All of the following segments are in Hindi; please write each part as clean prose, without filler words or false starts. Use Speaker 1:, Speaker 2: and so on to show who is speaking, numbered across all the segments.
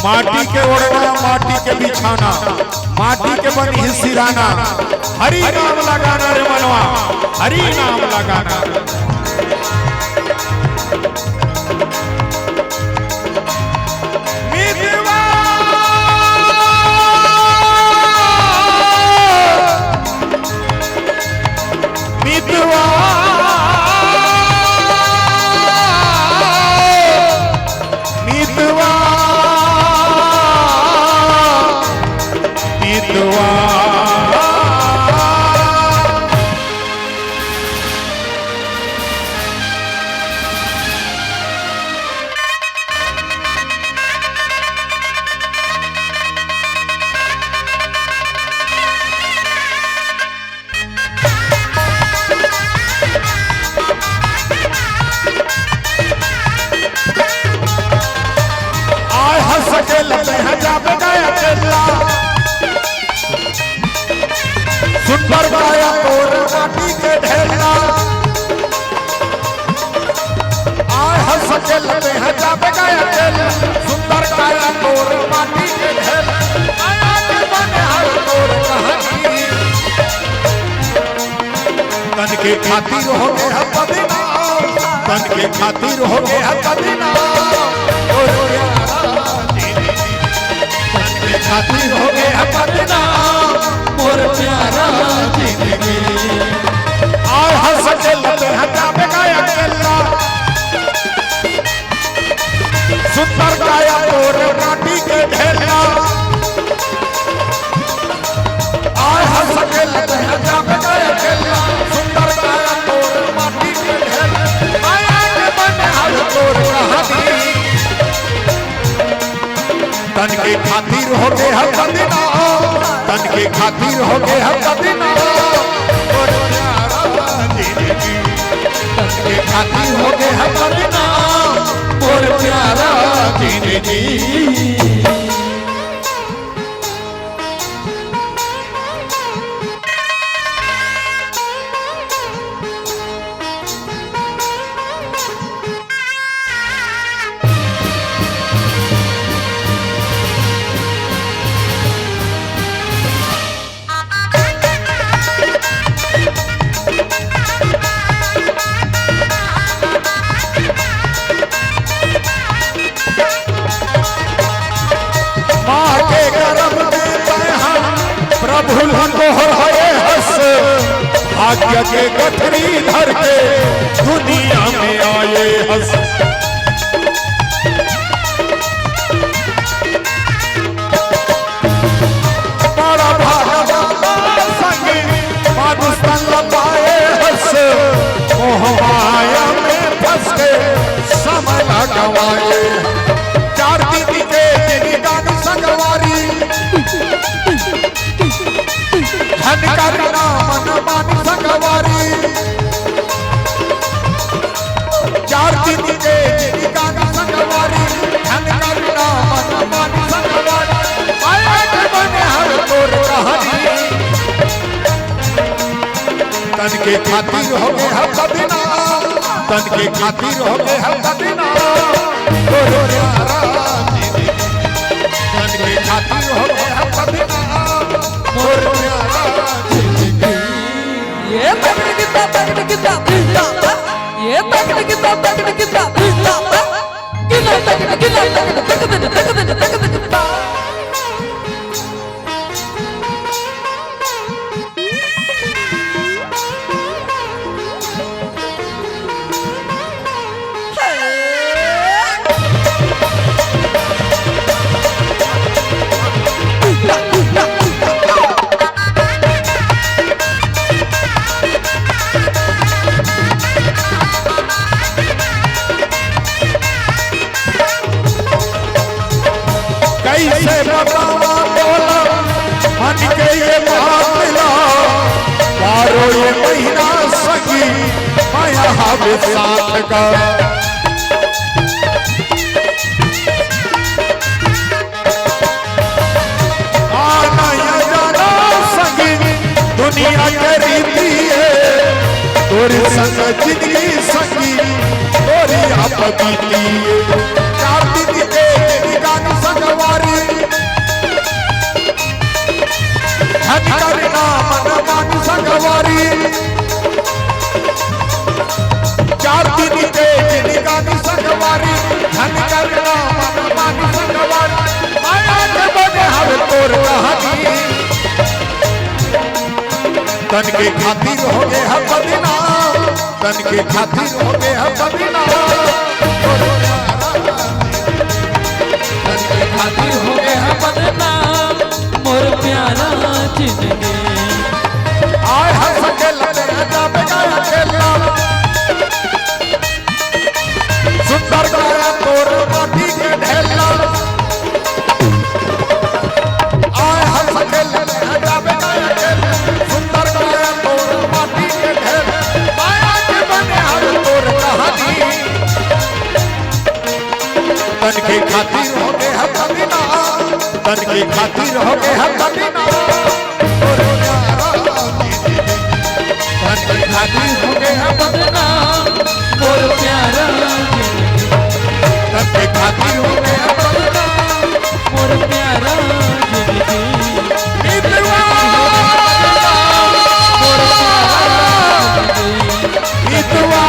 Speaker 1: माटी के ओढ़ना माटी के बिछाना, माटी के बनी सिराना, हरि नाम लगाना रे मनवा, हरि नाम लगाना। सुंदर गाया और माटी के ढेला आए हंस के लगे हैं जब गाया ढेला। सुंदर गाया और माटी के ढेला आया के बने हर तोर कहानी। तन के खातिर हो गए हैं पदीना, तन के खातिर हो गए हैं पदीना, खातिर हो गए हैं पदीना मोर प्यारा जिंदगी। आए हंस के लगे हैं जब गाया ढेला। सुंदर गाया और माटी के ढेला आए हंस के लगे हैं जब गाया ढेला। सुंदर गाया और माटी के ढेला आया के बने हर तोर कहानी। तन के खातिर हो गए हैं पदीना, तन के खातिर हो गए हैं पदीना मोर प्यारा जिंदगी। तन के खातिर हो गए हैं पदीना मोर प्यारा जिंदगी। भाग्य के गठरी धर के दुनिया में आए हंस। बड़ा भाग्य संगी मानुष तन पाए हंस। मोह माया में फंस के समय न गवाए। चार दीदी के गान संगवारी धन करना मन मान संगवारी। चार दिन के गाना संगवारी धन करना मन मान संगवारी। आया के बने हर तोर कहानी। तन के खातिर हो गए हैं पदीना, तन के खातिर हो गए हैं पदीना मोर प्यारा जिंदगी। तन के खातिर हो गए हैं पदीना मोर प्यारा जिंदगी।
Speaker 2: ये तगड़ कितना तगड़ कितना कितना ये तगड़ कितना तगड़ कितना कितना कितना तगड़ कितना तगड़ तगड़ तगड़ कितना।
Speaker 1: कैसे बतावा बोला मन के ये बात मिला। बारो ये महीना सगी माया हवे साथ का। आना या जाना सगी दुनिया के रीति है। तोरी संग जिंदगी सगी तोरी आप बीती। चार दिन के गान संगवारी सवारी धन करना मन मानी संगवारी माया के बने हर तोर कहानी तन के खातिर हो गए हम बदनाम तन के खातिर हो गए हम बदनाम
Speaker 2: तन के खातिर हो गए हम बदनाम मोर प्यारा जिंदगी
Speaker 1: आए हंस के लगे जाबे गाया खेला सुंदर गाया तोर माटी के ढेला आए हंस के लगे जाबे गाया खेला सुंदर गाया तोर माटी के ढेला माया के बने हर तोर कहानी तन के खातिर हो गए हम बदनाम तन के खातिर हो गए हम बदनाम तन के खातिर हो गए हम
Speaker 2: बदनाम मोर प्यारा जिंदगी
Speaker 1: तन के खातिर हो गए हम बदनाम
Speaker 2: मोर प्यारा जिंदगी
Speaker 1: मितवा मितवा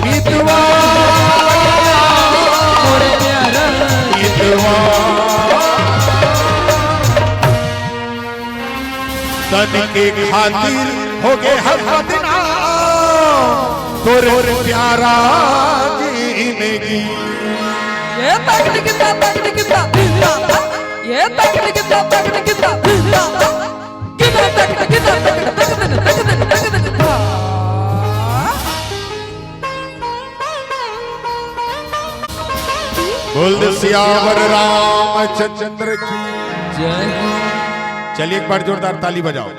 Speaker 1: मितवा
Speaker 2: मोर प्यारा
Speaker 1: मितवा तन के खातिर हो गए हम बदनाम तोरे प्यारा जिंदगी
Speaker 2: ये तगड़ किता ये तगड़ किता किता तगड़
Speaker 1: बोल सियावर रामचंद्र की
Speaker 2: जय हो
Speaker 1: चलिए एक बार जोरदार ताली बजाओ।